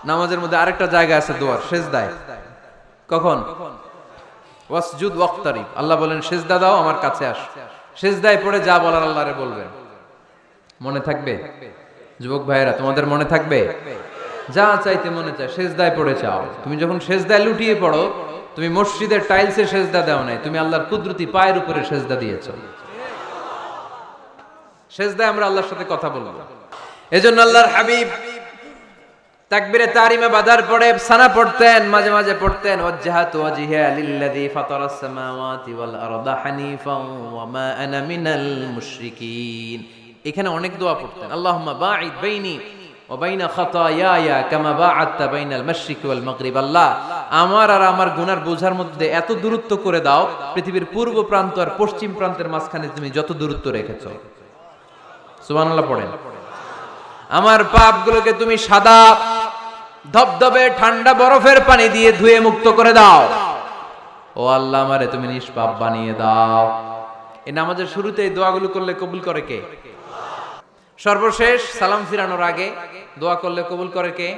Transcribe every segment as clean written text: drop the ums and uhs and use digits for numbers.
নামাজের মধ্যে আরেকটা জায়গা আছে দোয়ার, সেজদায়। কখন? ওয়াসজুদ ওয়াক্তারিব, আল্লাহ বলেন সেজদা দাও, আমার কাছে আস। সেজদায় পড়ে যা বলার আল্লাহরে বলবেন। মনে থাকবে যুবক ভাইয়েরা? তোমাদের মনে থাকবে? যা চাইতে মনে চায় সেজদায় পড়ে চাও। তুমি যখন সেজদায় লুটিয়ে পড়ো, তুমি মসজিদের টাইলসে সেজদা দাও নাই, তুমি আল্লাহর কুদরতি পায়ের উপরে সেজদা দিয়েছো। সেজদায় আমরা আল্লাহর সাথে কথা বলবো। এজন্য আল্লাহর হাবিব তাকবীরে তাহরিমে বাঁধার পরে সানা পড়তেন, মাঝে মাঝে পড়তেন ওয়াজহাতু ওয়াজহিয়া লিল্লাযী ফাতারাস সামাওয়াতি ওয়াল আরদা হানিফান ওয়া মা আনা মিনাল মুশরিকিন। এখানে অনেক দোয়া পড়তেন। আল্লাহুম্মা বাঈদ বাইনি ওয়া বাইনা খাতায়ায়া কামা বাআদতা বাইনাল মাশরিকি ওয়াল মাগরিব। আল্লাহ, আমার আর আমার গুনার বোঝার মধ্যে এত দূরত্ব করে দাও, পৃথিবীর পূর্ব প্রান্ত আর পশ্চিম প্রান্তের মাঝখানে তুমি যত দূরত্ব রেখেছো। সুবহানাল্লাহ পড়েন। আমার পাপগুলোকে তুমি সাদা ধবধবে ঠান্ডা বরফের পানি দিয়ে ধুয়ে মুক্ত করে দাও। ও আল্লাহ, আমারে তুমি নিষ্পাপ বানিয়ে দাও। এই নামাজের শুরুতে এই দোয়াগুলো করলে কবুল করে কে? সর্বশেষ সালাম ফিরানোর আগে দোয়া করলে কবুল করে কে?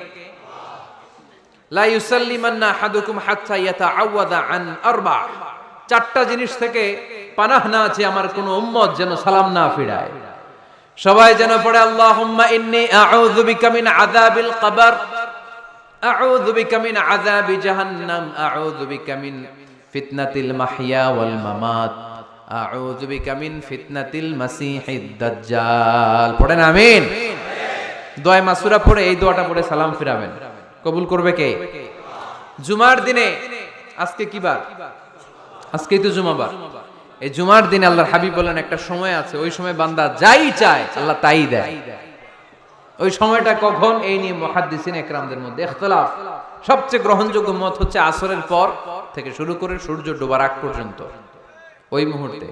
লা ইউসাল্লিমান্না আহাদুকুম হাত্তা ইয়াতাআওয়াযা আন আরবা। চারটা জিনিস থেকে পানাহ না আছে আমার কোন উম্মত যেন সালাম না ফিরায়। সবাই যেন পড়ে আল্লাহুম্মা ইন্নী আউযু বিকা মিন আযাবিল কবর, আউযু বিকা মিন আযাবি জাহান্নাম, আউযু বিকা মিন ফিতনাতিল মাহইয়া ওয়াল মামাত, আউযু বিকা মিন ফিতনাতিল মাসিহিদ দাজ্জাল। পড়েন আমিন। দোয়া মাসুরা পড়ে এই দোয়াটা পড়ে সালাম ফিরাবেন। কবুল করবে কে? জুমার দিনে, আজকে কি বার? আজকেই তো জুমাবার। এই জুমার দিনে আল্লাহর হাবিব বলেন একটা সময় আছে, ওই সময় বান্দা যাই চায় আল্লাহ তাই দেয়। ওই সময়টা কখন? এই নিয়ে মুহাদ্দিসিন ইকরামদের মধ্যে ইখতিলাফ। সবচেয়ে গ্রহণযোগ্য মত হচ্ছে আসরের পর থেকে শুরু করে সূর্য ডোবার আগ পর্যন্ত ওই মুহূর্তে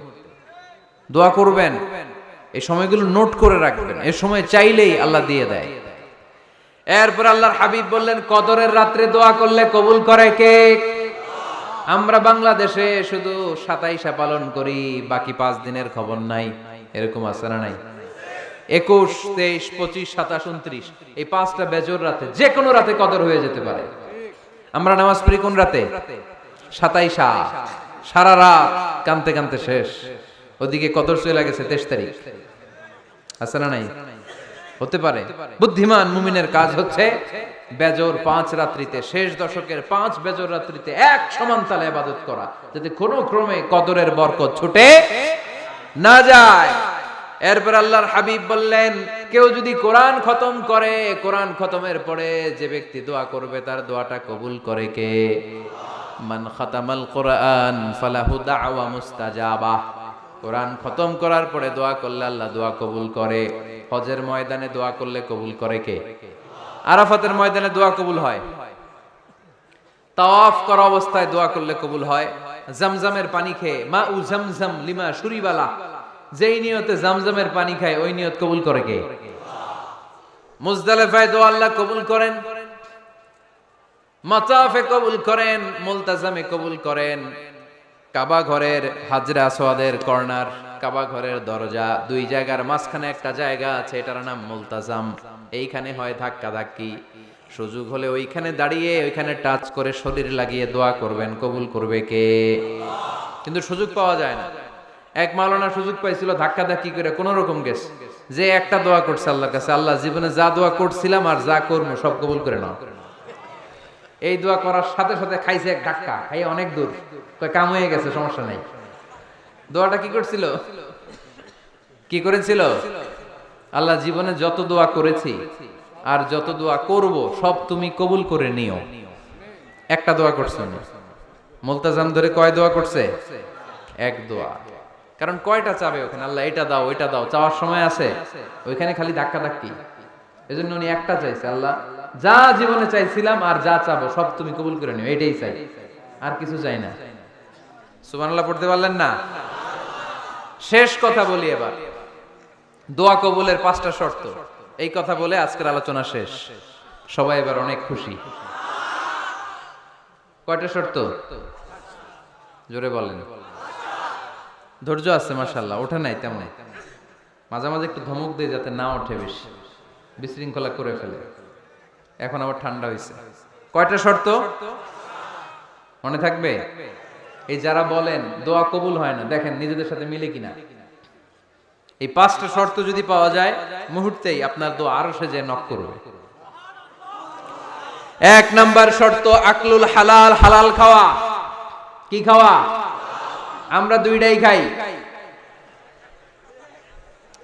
দোয়া করবেন। এই সময়গুলো নোট করে রাখবেন, এই সময় চাইলেই আল্লাহ দিয়ে দেয়। এরপর আল্লাহর হাবিব বললেন কদরের রাত্রে দোয়া করলে কবুল করে কে? আমরা বাংলাদেশে শুধু 27 পালন করি, বাকি 5 দিনের খবর নাই। এরকম আছে না নাই? 21, 23, 25, 27, 29 এই 5টা বেজর রাতে, যে কোনো রাতে কদর হয়ে যেতে পারে। আমরা নামাজ পড়ি কোন রাতে? 27। সারা রাত কানতে কানতে শেষ, ওদিকে কদর চলে গেছে 23 তারিখ। আছে না নাই? হতে পারে। বুদ্ধিমান মুমিনের কাজ হচ্ছে বেজর 5 রাত্রিতে, শেষ দশকের 5 বেজর রাত্রিতে এক সমান তালে ইবাদত করা, যাতে কোনো ক্রমে কদরের বরকত ছুটে না যায়। এরপর আল্লাহর হাবিব বললেন কেউ যদি কোরআন খতম করে, কোরআন খতমের পরে যে ব্যক্তি দোয়া করবে তার দোয়াটা কবুল করে কে? মান খাতামাল কোরআন ফালাহু দাওয়া মুস্তাজাবা। কোরআন খতম করার পরে দোয়া করলে আল্লাহ দোয়া কবুল করে। হজের ময়দানে দোয়া করলে কবুল করে কে? আরাফাতের ময়দানে দোয়া কবুল হয়। তাওয়াফ করা অবস্থায় দোয়া করলে কবুল হয়। জামজামের পানি খেয়ে মা উ জামজাম লিমা শুরিবালা, যেই নিয়তে জামজামের পানি খায় ওই নিয়ত কবুল করে কে? মুজদালিফায় দোয়া আল্লাহ কবুল করেন, মাতাফে কবুল করেন, মুলতাজামে কবুল করেন। কাবা ঘরের হাজরে আসওয়াদের কর্নার, কাবা ঘরের দরজা, দুই জায়গার মাঝখানে একটা জায়গা আছে, এটার নাম মুলতাজাম। এইখানে হয় ধাক্কা ধাক্কি। সুযোগ হলে ওইখানে দাঁড়িয়ে ওইখানে টাচ করে শরীর লাগিয়ে দোয়া করবেন, কবুল করবে কে? কিন্তু সুযোগ পাওয়া যায় না। এক মাওলানা সুযোগ পাইছিল ধাক্কা ধাক্কি করে কোন রকম গেছে, যে একটা দোয়া করছে আল্লাহর কাছে, আল্লাহ জীবনে যা দোয়া করছিলাম আর যা করবো সব কবুল করে নাও। এই দোয়া করার সাথে সাথে খাইছে এক ধাক্কা, খাইয়ে অনেক দূর, কাম হয়ে গেছে, সমস্যা নাই। দোয়াটা কি করছিল? কি করেছিল? আল্লাহ জীবনে যত দোয়া করেছি আর যত দোয়া করব সব তুমি কবুল করে নিও। একটা দোয়া করছে না। মুলতাজাম ধরে কয় দোয়া করছে? এক দোয়া। কারণ কয়টা চাবে ওখানে? আল্লাহ এটা দাও ওইটা দাও, চাওয়ার সময় আছে? ওইখানে খালি ধাক্কা ধাক্কি। এজন্য উনি একটা চাইছে, আল্লাহ যা জীবনে চাইছিলাম আর যা চাবো সব তুমি কবুল করে নিও, এটাই চাই, আর কিছু চাই না। সুবহানাল্লাহ পড়তে পারলেন না? শেষ কথা বলি এবার, দোয়া কবুলের 5টা শর্ত। এই কথা বলে আজকের আলোচনা শেষ। সবাই এবার অনেক খুশি। কয়টা শর্ত? জোরে বলেন। ধৈর্য আছে মাশাআল্লাহ, ওঠে নাই তেমন। মাঝে মাঝে একটু ধমক দিয়ে যাতে না ওঠে, বেশি বিশৃঙ্খলা করে ফেলে। এখন আবার ঠান্ডা হয়েছে। কয়টা শর্ত মনে থাকবে? এই যারা বলেন দোয়া কবুল হয় না, দেখেন নিজেদের সাথে মিলে কিনা। এই 5টা শর্ত যদি পাওয়া যায়, মুহূর্তেই আপনার দোয়া আরশে যে নক করবে। 1 নাম্বার শর্ত আকলুল হালাল, হালাল খাওয়া। কি খাওয়া? আমরা দুইটাই খাই,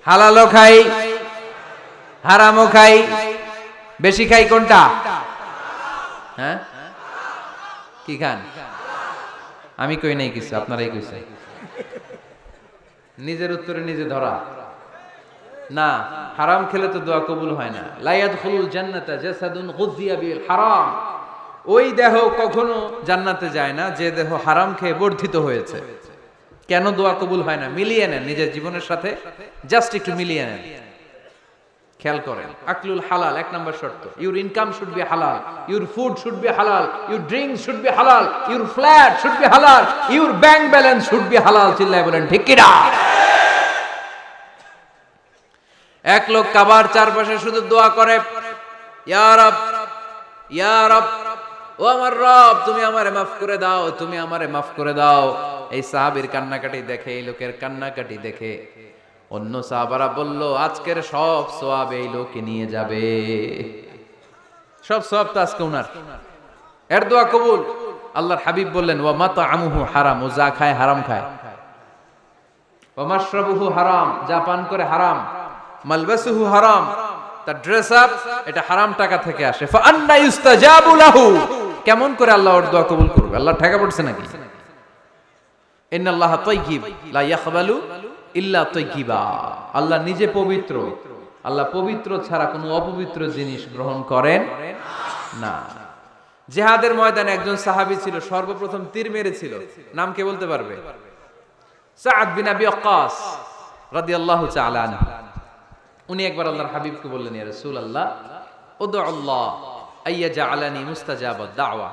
হালালও খাই হারামও খাই। বেশি খাই কোনটা? হ্যাঁ, কি খান? আমি কই নাই কিছু, আপনারাই কইছেন। নিজের উত্তরে নিজে ধরা না। হারাম খেলে তো দোয়া কবুল হয় না। লা ইয়াদখুলুল জান্নাতা জাসাদুন গুযিয়া বিল হারাম। ওই দেহ কখনো জান্নাতে যায় না যে দেহ হারাম খেয়ে বর্ধিত হয়েছে। কেন দোয়া কবুল হয় না? মিলিয়ে নেন নিজের জীবনের সাথে, জাস্ট একটু মিলিয়ে নেন, খেয়াল করেন। আকলুল হালাল 1 নাম্বার শর্ত। ইউর ইনকাম শুড বি হালাল, ইউর ফুড শুড বি হালাল, ইউর ড্রিঙ্ক শুড বি হালাল, ইউর ফ্ল্যাট শুড বি হালাল, your bank balance should be হালাল। চিল্লায় বলেন ঠিক কি না? এক লোক কাবার চারপাশে শুধু দোয়া করে, ইয়া রব, ইয়া রব, ও আমার রব, তুমি আমারে মাফ করে দাও, তুমি আমারে মাফ করে দাও। এই সাহাবীর কান্নাকাটি দেখে, এই লোকের কান্নাকাটি দেখে অন্য সাহাবারা বলল, আজকের সব সওয়াব এই লোকে নিয়ে যাবে। সব সওয়াব তো আজকে উনার। এর দোয়া কবুল। আল্লাহর হাবিব বললেন, ওয়া মাতআমুহু হারাম, ও যা খায় হারাম খায়। ওয়া মাশরাবুহু হারাম, যা পান করে হারাম। মালবাসুহু হারাম, তার ড্রেস আপ এটা হারাম টাকা থেকে আসে। ফা আন্না ইউস্তাজাবু লাহু, কেমন করে আল্লাহ ওর দোয়া কবুল করবে? আল্লাহ ঠেকা পড়ছে নাকি? ইন্নাল্লাহা তাইয়্যিব লা ইয়াকবালু ইল্লা তাইয়্যিবা। আল্লাহ নিজে পবিত্র, আল্লাহ পবিত্র ছাড়া কোনো অপবিত্র জিনিস গ্রহণ করেন না। জিহাদের ময়দানে একজন সাহাবী ছিল, সর্বপ্রথম তীর মেরেছিল। নাম কে বলতে পারবে? সাআদ বিন আবি ওয়াক্কাস রাদিয়াল্লাহু তাআলা আনহু। উনি একবার আল্লাহর হাবিবকে বললেন, ইয়া রাসূলুল্লাহ, উদউ আল্লাহ আইয়াজআলানি মুস্তাজাবাদ দাওয়া।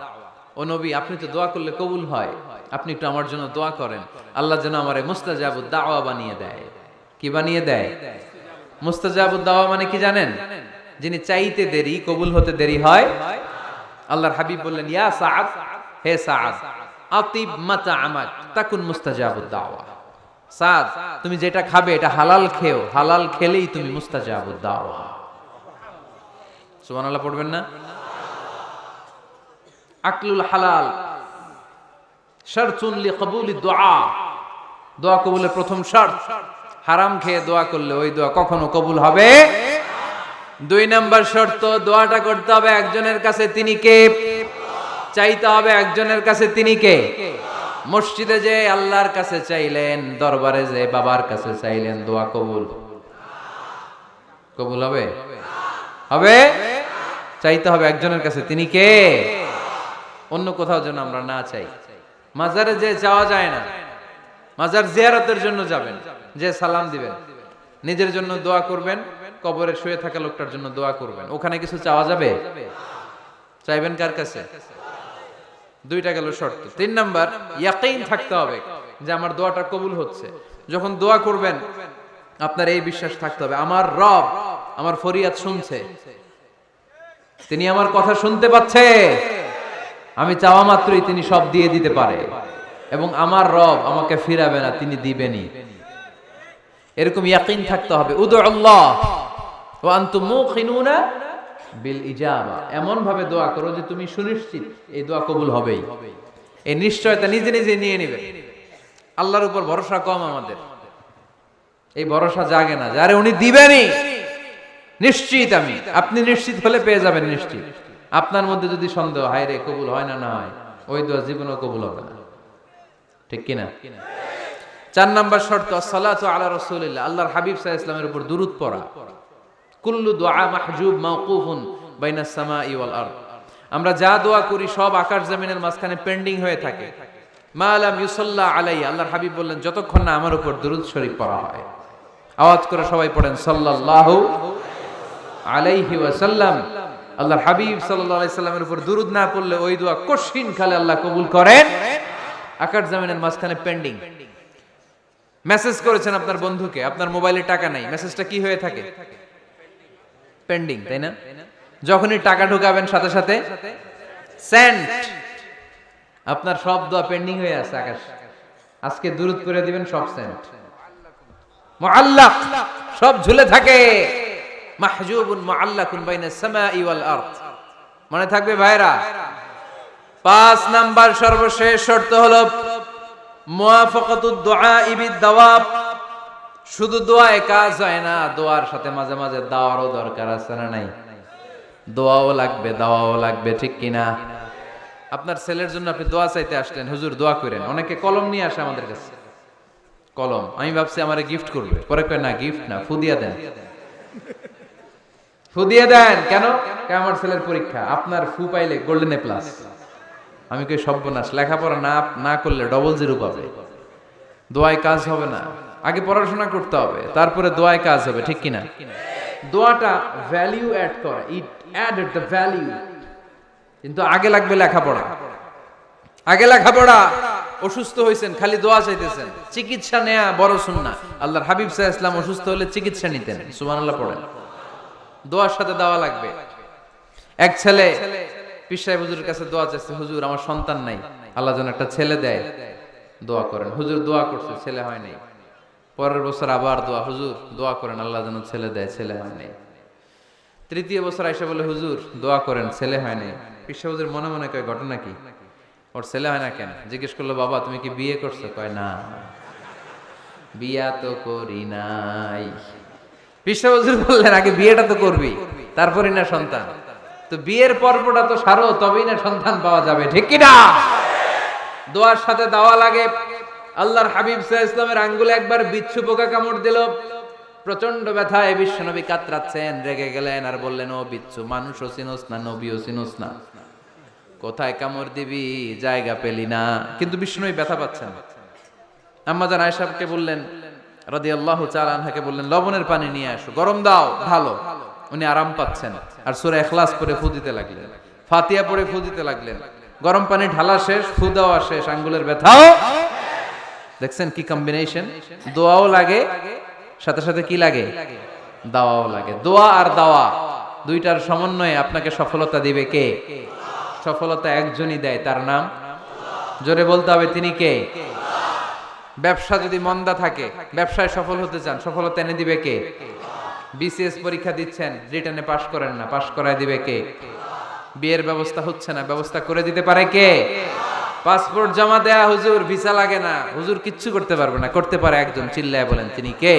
ও নবী, আপনি তো দোয়া করলে কবুল হয়, আপনি একটু আমার জন্য দোয়া করেন, আল্লাহ যেন আমারে মুস্তাজাবুদ দাওয়া বানিয়ে দেয়। কি বানিয়ে দেয়? মুস্তাজাবুদ দাওয়া মানে কি জানেন? যিনি চাইতে দেরি, কবুল হতে দেরি হয়। আল্লাহর হাবিব বললেন, ইয়া সাআদ, হে সাআদ, আতিব মাতআমাক তাকুন মুস্তাজাবুদ দাওয়া। সাদ, তুমি যেটা খাবে এটা হালাল খেও, হালাল খেলেই তুমি মুস্তাজাবুদ দাওয়া। সুবহানাল্লাহ পড়বেন না? আকলুল হালাল শারতুন লিকবুলিদ দুআ, দোয়া কবুলের প্রথম শর্ত। হারাম খেয়ে দোয়া করলে ওই দোয়া কখনো কবুল হবে। 2 নাম্বার শর্ত, দোয়াটা করতে হবে একজনের কাছে, তিনি কে? চাইতে হবে একজনের কাছে, তিনি কে? মসজিদে যে আল্লাহর কাছে চাইলেন, দরবারে যে বাবার কাছে চাইলেন, দোয়া কবুল কবুল হবে? হবে? চাইতে হবে একজনের কাছে, তিনি কে? অন্য কোথাও যেন আমরা না চাই। মাজারে যে যাওয়া যায় না, মাজার জিয়ারতের জন্য যাবেন, যে সালাম দিবেন, নিজের জন্য দোয়া করবেন, কবরে শুয়ে থাকা লোকটার জন্য দোয়া করবেন। ওখানে কিছু চাওয়া যাবে? চাইবেন কার কাছে? 2টা গেল শর্ত। 3 নাম্বার, ইয়াকিন থাকতে হবে যে আমার দোয়াটা কবুল হচ্ছে। যখন দোয়া করবেন আপনার এই বিশ্বাস থাকতে হবে, আমার রব আমার ফরিয়াদ শুনছে, তিনি আমার কথা শুনতে পাচ্ছে, আমি চাওয়া মাত্রই তিনি সব দিয়ে দিতে পারে, এবং আমার রব আমাকে ফিরাবে না, তিনি দিবেনই। এরকম ইয়াকিন থাকতে হবে। উদু আল্লাহ ওয়া আনতুম মুকিনুনা বিল ইজাবা, এমন ভাবে দোয়া করো যে তুমি সুনিশ্চিত এই দোয়া কবুল হবেই। এই নিশ্চয়তা নিজে নিজে নিয়ে নেবে। আল্লাহর উপর ভরসা কম আমাদের, এই ভরসা জাগে না যারে উনি দিবেনই, নিশ্চিত আমি। আপনি নিশ্চিত হলে পেয়ে যাবেন নিশ্চিত। আপনার মধ্যে যদি সন্দেহ, হায় রে কবুল হয় না, না হয়, ওই দোয়া জীবনেও কবুল হবে না। ঠিক কিনা? 4 নাম্বার শর্ত, আসসালাতু আলা রাসূলিল্লাহ, আল্লাহর হাবিব সাল্লাল্লাহু আলাইহি ওয়াসাল্লামের উপর দুরূদ পড়া। কুল্লু দুআ মাহজুব মাওকুফুন বাইনাস সামাই ওয়াল আরদ, আমরা যা দোয়া করি সব আকাশ জমিনের মাঝখানে পেন্ডিং হয়ে থাকে। মা লাম ইউসাল্লা আলাইহি, আল্লাহর হাবিব বললেন যতক্ষণ না আমার উপর দুরূদ শরীফ পড়া হয়। আওয়াজ করে সবাই পড়েন সাল্লাল্লাহু আলাইহি ওয়াসাল্লাম। আল্লাহর হাবিব সাল্লাল্লাহু আলাইহি সাল্লামের উপর দুরূদ না পড়লে ওই দোয়া কঠিন কালে আল্লাহ কবুল করেন। আকাশ জমিনের মাঝখানে পেন্ডিং। মেসেজ করেছেন আপনার বন্ধুকে, আপনার মোবাইলে টাকা নাই, মেসেজটা কি হয়ে থাকে? পেন্ডিং, তাই না? যখনই টাকা ঢুকাবেন সাথে সাথে সেন্ট, আপনার সব দোয়া পেন্ডিং হয়ে আছে আকাশ। আজকে দুরূদ করে দিবেন, সব সেন্ট মুআল্লাক, সব ঝুলে থাকে। মাহজুবুন মুআল্লাকুন বাইনাস সামাই ওয়াল আরদ। মনে থাকবে ভাইরা? 5 নাম্বার সর্বশেষ শর্ত হলো মুওয়াফাকাতুদ দুআই বিদ-দাওয়াব। শুধু দোয়ায় কাজ হয় না, দোয়ার সাথে মাঝে মাঝে দাওয়ারও দরকার আছে না নাই? দোয়াও লাগবে, দাওয়াও লাগবে, ঠিক কিনা? আপনার ছেলের জন্য আপনি দোয়া চাইতে আসলেন, হুজুর দোয়া করেন। অনেকে কলম নিয়ে আসে আমাদের কাছে, কলম। আমি ভাবছি আমারে গিফট করবে, পরে কয় না, গিফট না, ফুদিয়া দেন। ফুদিয়ে দেন কেন? আমার ছেলের পরীক্ষা, আপনার ফু পাইলে গোল্ডেন এ প্লাস। আমি কই সর্বনাশ, লেখাপড়া না করলে ডবল জিরো পাবে, দোয়ায় কাজ হবে না। আগে পড়াশোনা করতে হবে, তারপরে দোয়ায় কাজ হবে, ঠিক কিনা? দোয়াটা ভ্যালু অ্যাড করে, ইট অ্যাডেড দ্য ভ্যালু। কিন্তু আগে লাগবে লেখাপড়া, আগে লেখাপড়া। অসুস্থ হয়েছেন, খালি দোয়া চাইতেছেন, চিকিৎসা নেয়া বড় সুন্নাহ। আল্লাহর হাবিব সাল্লাল্লাহু আলাইহি ওয়াসাল্লাম অসুস্থ হলে চিকিৎসা নিতেন, সুবহানাল্লাহ পড়েন। দোয়ার সাথে দেওয়া লাগবে। এক ছেলে পীর সাহেব হুজুরের কাছে দোয়া চাইছে, হুজুর আমার সন্তান নাই, আল্লাহ যেন একটা ছেলে দেয়, দোয়া করেন। হুজুর দোয়া করছে, ছেলে হয় নাই। পরের বছর আবার দোয়া, হুজুর দোয়া করেন আল্লাহ যেন ছেলে দেয়, ছেলে হয় নাই। তৃতীয় বছর আইসা বলে, হুজুর দোয়া করেন, ছেলে হয় নাই। পীর সাহেব হুজুর মনে মনে কয়, ঘটনা কি? ওর ছেলে হয় না কেন? জিজ্ঞেস করলো, বাবা তুমি কি বিয়ে করছো? কয় না, বিয়া তো করি নাই। পীর সাহেব হুজুর বললেন, আগে বিয়েটা তো করবি, তারপরই না সন্তান। তো বিয়ের পর্বটা তো সারো, তবেই না সন্তান পাওয়া যাবে, ঠিক কি না? দোয়ার সাথে দেওয়া লাগে। আল্লাহর হাবিব সাল্লাল্লাহু আলাইহি ওয়াসাল্লামের আঙ্গুলে একবার বিচ্ছু পোকা কামড় দিল, প্রচন্ড ব্যথায় বিশ্বনবী কাতরাচ্ছেন, রেগে গেলেন আর বললেন, ও বিচ্ছু, মানুষও চিনোস না, নবীও চিনোস না, কোথায় কামড় দিবি, জায়গা পেলি না। কিন্তু বিশ্বনবী ব্যথা পাচ্ছেন। আম্মা জান আয়েশাকে বললেন রাদিয়াল্লাহু তাআলা আনহাকে বললেন, লবণের পানি নিয়ে আসো, গরম দাও, ঢালো। উনি আরাম পাচ্ছেন আর সূরা ইখলাস পড়ে ফু দিতে লাগলেন, ফাতিহা পড়ে ফু দিতে লাগলেন। গরম পানি ঢালা শেষ, ফু দেওয়া শেষ, আঙ্গুলের ব্যথাও। দেখছেন কি কম্বিনেশন? দোয়াও লাগে, সাথে সাথে কি লাগে? দাওয়াও লাগে। দোয়া আর দাওয়া দুইটার সমন্বয়ে আপনাকে সফলতা দিবে কে? সফলতা একজনই দেয়, তার নাম, জোরে বলতে হবে, তিনি কে? ব্যবসা যদি মন্দা থাকে, ব্যবসায় সফল হতে চান, সফলতা এনে দিবে কে? বিসিএস পরীক্ষা দিচ্ছেন, রিটেনে পাশ করেন না, পাশ করায় দিবে কে? বিয়ের ব্যবস্থা হচ্ছে না, ব্যবস্থা করে দিতে পারে কে? পাসপোর্ট জমা দেয়া, হুজুর ভিসা লাগে না, হুজুর কিচ্ছু করতে পারবে না, করতে পারে একজন, চিল্লায় বলেন তিনি কে?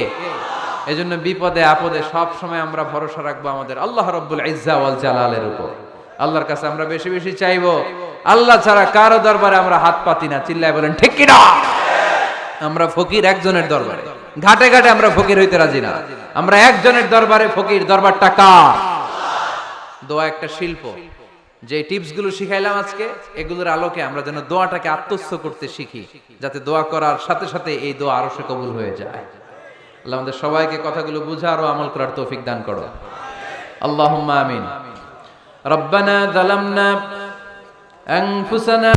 এজন্য বিপদে আপদে সব সময় আমরা ভরসা রাখবো আমাদের আল্লাহ রাব্বুল ইজ্জা ওয়াল জালালের উপর। আল্লাহর কাছে আমরা বেশি বেশি চাইবো। আল্লাহ ছাড়া কারো দরবারে আমরা হাত পাতি না, চিল্লায় বলেন ঠিক কি না? আমরা ফকির একজনের দরবারে, ঘাটে ঘাটে আমরা ফকির হইতে রাজি না, আমরা একজনের দরবারে ফকির। দরবারটা কার? দোয়া একটা শিল্প। যে টিপস গুলো শিখাইলাম আজকে, এগুলোর আলোকে আমরা যেন দোয়াটাকে আত্মস্থ করতে শিখি, যাতে দোয়া করার সাথে সাথে এই দোয়া আরো সে কবুল হয়ে যায়। আল্লাহ আমাদের সবাইকে কথাগুলো বুঝার ও আমল করার তৌফিক দান করো, আল্লাহুম্মা আমিন। রব্বানা যালামনা আনফুসানা